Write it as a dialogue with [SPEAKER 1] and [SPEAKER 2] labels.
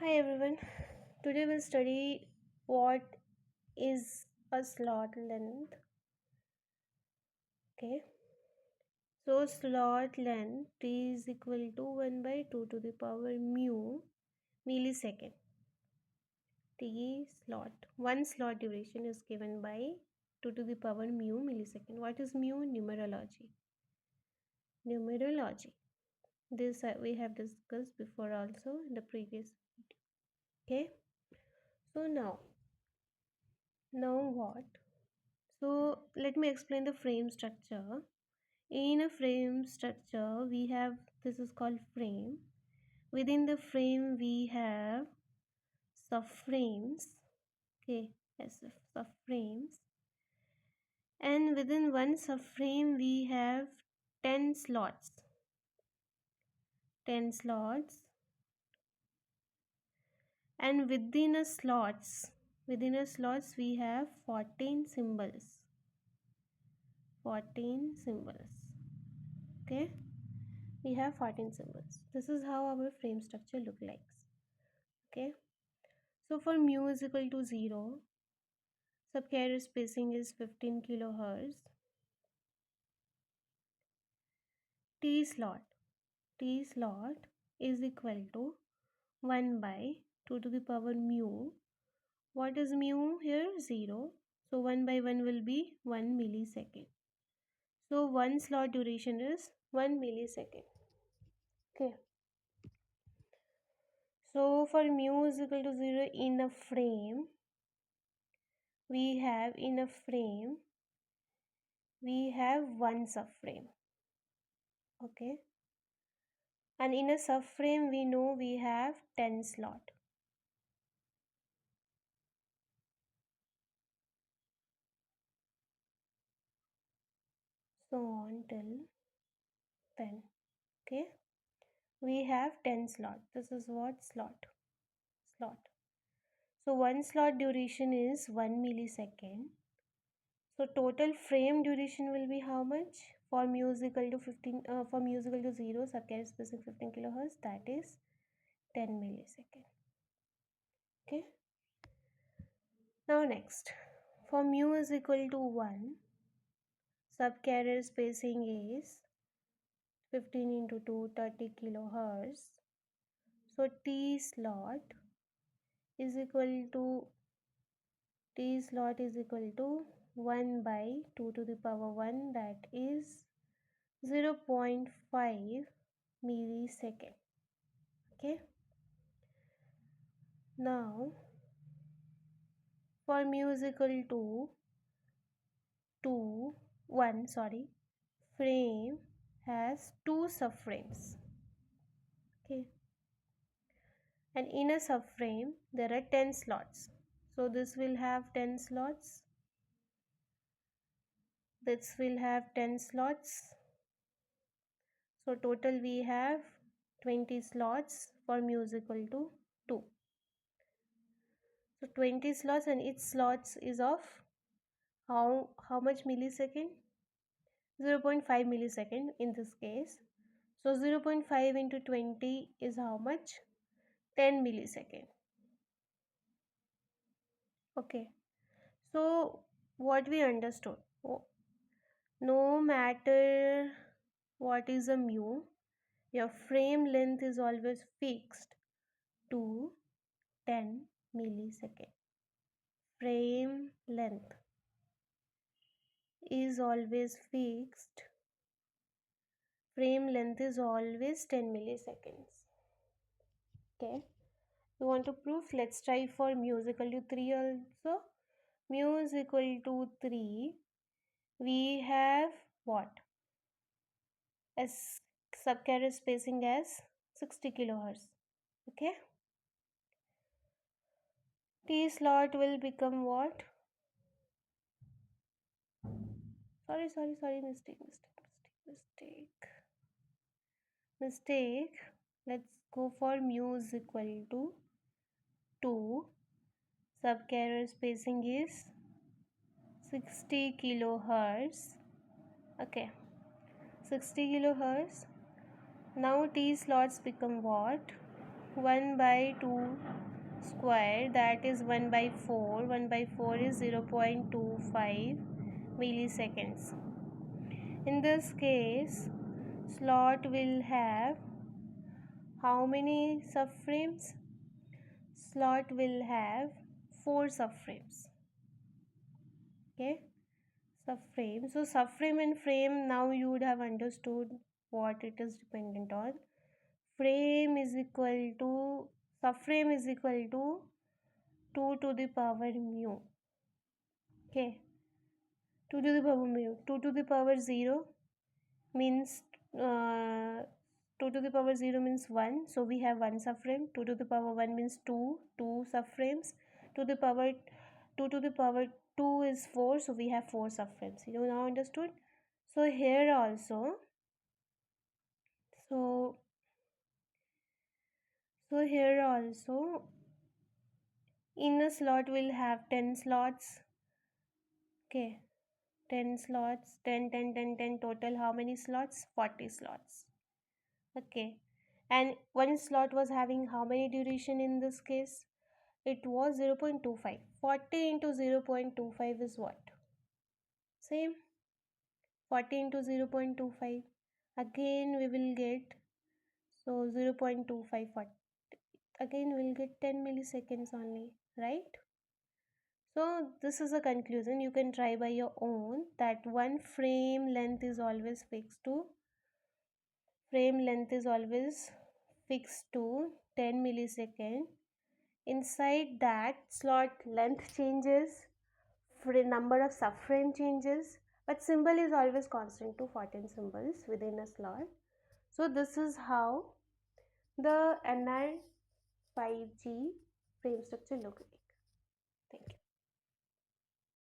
[SPEAKER 1] Hi everyone. Today we'll study what is a slot length. Okay. So slot length T is equal to 1 by 2 to the power mu millisecond. T slot. One slot duration is given by 2 to the power mu millisecond. What is mu? Numerology. Numerology. This we have discussed before also in the previous video. Okay. So now what? So let me explain the frame structure. In a frame structure, we have this is called frame. Within the frame, we have subframes. Okay, yes, subframes. And within one subframe, we have 10 slots. 10 slots. And within a slots, we have 14 symbols. 14 symbols. Okay. We have 14 symbols. This is how our frame structure look like. Okay, so for mu is equal to 0, subcarrier spacing is 15 kilohertz. T slot is equal to 1 by 2 to the power mu. What is mu here? 0. So 1 by 1 will be 1 millisecond. So one slot duration is 1 millisecond. Okay. So for mu is equal to 0 in a frame, we have one subframe. Okay. And in a subframe, we know we have 10 slot. So on till 10. Okay. We have 10 slot. This is what slot. So one slot duration is 1 millisecond. So total frame duration will be how much? For musical to 0, subcarrier spacing 15 kilohertz, that is 10 millisecond. Okay. Now next, for mu is equal to 1, subcarrier spacing is 15 into 2, 30 kilohertz. So T slot is equal to 1 by 2 to the power 1, that is 0.5 millisecond. Okay. Now for mu is equal to 1, frame has 2 subframes. Okay. And in a subframe there are 10 slots. So this will have 10 slots. This will have 10 slots. So total we have 20 slots for mu is equal to 2. So 20 slots, and each slots is of how much millisecond? 0.5 millisecond in this case. So 0.5 into 20 is how much? 10 millisecond. Okay. So what we understood? No matter what is a mu, your frame length is always fixed to 10 millisecond. Frame length is always fixed. Frame length is always 10 milliseconds. Okay. You want to prove? Let's try for mu is equal to 3 also. Mu is equal to 3. We have what? As subcarrier spacing as 60 kilohertz. Okay. T slot will become what? Sorry, mistake. Let's go for mu is equal to 2. Subcarrier spacing is 60 kilohertz. Okay, 60 kilohertz. Now T slots become what? 1 by 2 square, that is 1 by 4. 1 by 4 is 0.25 milliseconds. In this case, slot will have how many subframes? Slot will have 4 subframes. Okay, subframe. So subframe and frame, now you would have understood what it is dependent on. Frame is equal to, subframe is equal to 2 to the power mu. Okay, 2 to the power mu. 2 to the power 0 means 2 to the power 0 means 1, so we have 1 subframe. 2 to the power 1 means 2 subframes. To the power 2 to the power 2 is 4, so we have 4 subframes. You now understood? So here also, so here also, in a slot we'll have 10 slots. Okay, 10 slots, 10 10 10 10 total. How many slots? 40 slots. Okay, and one slot was having how many duration in this case? It was 0.25. 40 into 0.25 is what? Same, 40 into 0.25. Again we will get, so 0.25 40. Again we'll get 10 milliseconds only, right? So this is a conclusion. You can try by your own that one frame length is always fixed to, frame length is always fixed to 10 millisecond. Inside that, slot length changes, number of subframe changes, but symbol is always constant to 14 symbols within a slot. So this is how the NR 5G frame structure looks like.